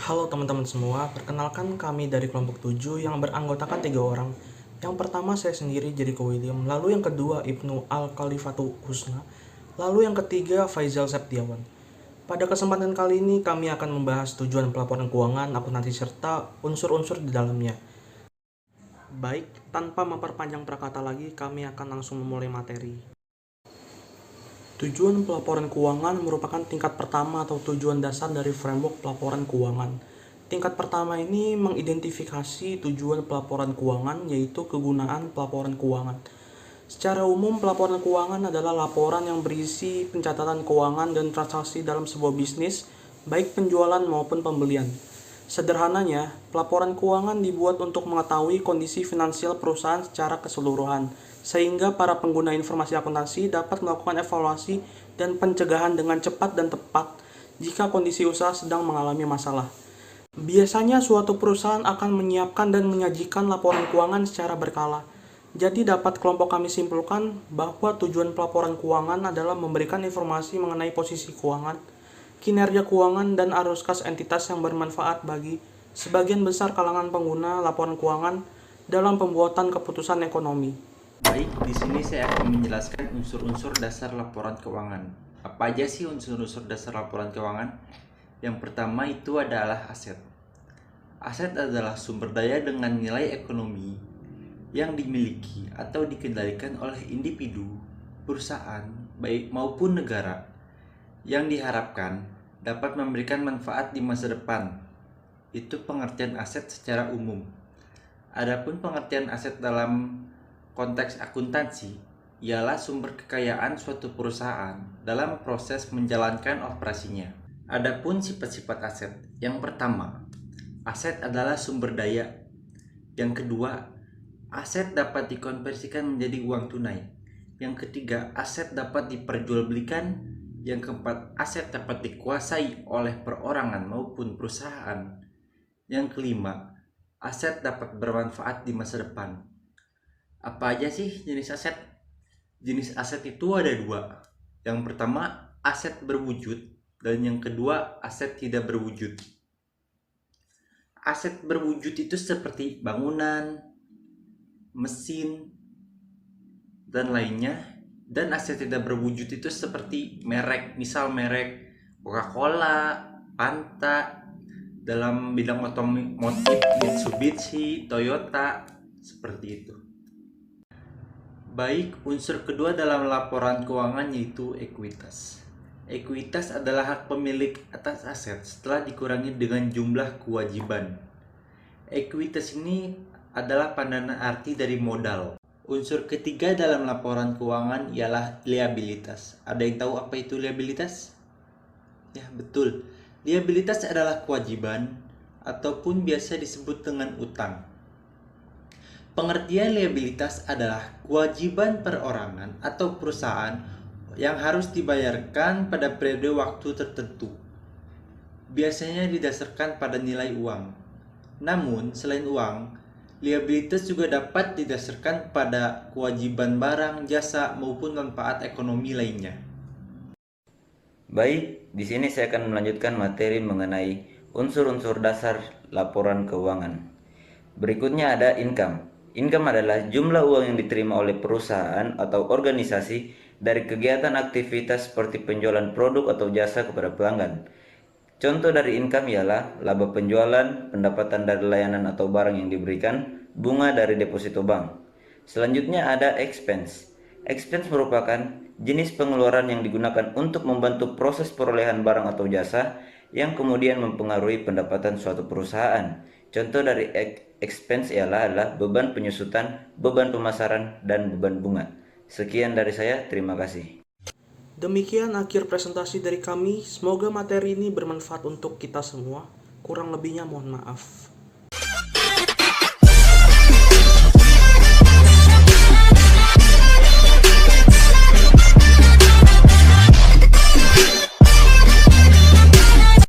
Halo teman-teman semua, perkenalkan kami dari kelompok 7 yang beranggotakan 3 orang. Yang pertama saya sendiri, Jericho William, lalu yang kedua Ibnu Al-Khalifatu Husna, lalu yang ketiga Faizal Septiawan. Pada kesempatan kali ini kami akan membahas tujuan pelaporan keuangan, akuntansi serta unsur-unsur di dalamnya. Baik, tanpa memperpanjang prakata lagi, kami akan langsung memulai materi. Tujuan pelaporan keuangan merupakan tingkat pertama atau tujuan dasar dari framework pelaporan keuangan. Tingkat pertama ini mengidentifikasi tujuan pelaporan keuangan, yaitu kegunaan pelaporan keuangan. Secara umum, pelaporan keuangan adalah laporan yang berisi pencatatan keuangan dan transaksi dalam sebuah bisnis, baik penjualan maupun pembelian. Sederhananya, pelaporan keuangan dibuat untuk mengetahui kondisi finansial perusahaan secara keseluruhan, sehingga para pengguna informasi akuntansi dapat melakukan evaluasi dan pencegahan dengan cepat dan tepat jika kondisi usaha sedang mengalami masalah. Biasanya suatu perusahaan akan menyiapkan dan menyajikan laporan keuangan secara berkala. Jadi dapat kelompok kami simpulkan bahwa tujuan pelaporan keuangan adalah memberikan informasi mengenai posisi keuangan, kinerja keuangan, dan arus kas entitas yang bermanfaat bagi sebagian besar kalangan pengguna laporan keuangan dalam pembuatan keputusan ekonomi. Baik, di sini saya akan menjelaskan unsur-unsur dasar laporan keuangan. Apa aja sih unsur-unsur dasar laporan keuangan? Yang pertama itu adalah aset. Aset adalah sumber daya dengan nilai ekonomi yang dimiliki atau dikendalikan oleh individu, perusahaan, baik maupun negara, yang diharapkan dapat memberikan manfaat di masa depan. Itu pengertian aset secara umum. Adapun pengertian aset dalam konteks akuntansi ialah sumber kekayaan suatu perusahaan dalam proses menjalankan operasinya. Adapun sifat-sifat aset. Yang pertama, aset adalah sumber daya. Yang kedua, aset dapat dikonversikan menjadi uang tunai. Yang ketiga, aset dapat diperjualbelikan. Yang keempat, aset dapat dikuasai oleh perorangan maupun perusahaan. Yang kelima, aset dapat bermanfaat di masa depan. Apa aja sih jenis aset? Jenis aset itu ada dua. Yang pertama, aset berwujud, dan yang kedua, aset tidak berwujud. Aset berwujud itu seperti bangunan, mesin, dan lainnya. Dan aset tidak berwujud itu seperti merek, misal merek Coca-Cola, Fanta, dalam bidang otomotif Mitsubishi, Toyota, seperti itu. Baik, unsur kedua dalam laporan keuangan yaitu ekuitas. Ekuitas adalah hak pemilik atas aset setelah dikurangi dengan jumlah kewajiban. Ekuitas ini adalah pandangan arti dari modal. Unsur ketiga dalam laporan keuangan ialah liabilitas. Ada yang tahu apa itu liabilitas? Ya, betul. Liabilitas adalah kewajiban ataupun biasa disebut dengan utang. Pengertian liabilitas adalah kewajiban perorangan atau perusahaan yang harus dibayarkan pada periode waktu tertentu. Biasanya didasarkan pada nilai uang. Namun, selain uang, liabilitas juga dapat didasarkan pada kewajiban barang, jasa, maupun manfaat ekonomi lainnya. Baik, di sini saya akan melanjutkan materi mengenai unsur-unsur dasar laporan keuangan. Berikutnya ada income. Income adalah jumlah uang yang diterima oleh perusahaan atau organisasi dari kegiatan aktivitas seperti penjualan produk atau jasa kepada pelanggan. Contoh dari income ialah laba penjualan, pendapatan dari layanan atau barang yang diberikan, bunga dari deposito bank. Selanjutnya ada expense. Expense merupakan jenis pengeluaran yang digunakan untuk membantu proses perolehan barang atau jasa yang kemudian mempengaruhi pendapatan suatu perusahaan. Contoh dari expense adalah beban penyusutan, beban pemasaran, dan beban bunga. Sekian dari saya, terima kasih. Demikian akhir presentasi dari kami. Semoga materi ini bermanfaat untuk kita semua. Kurang lebihnya mohon maaf.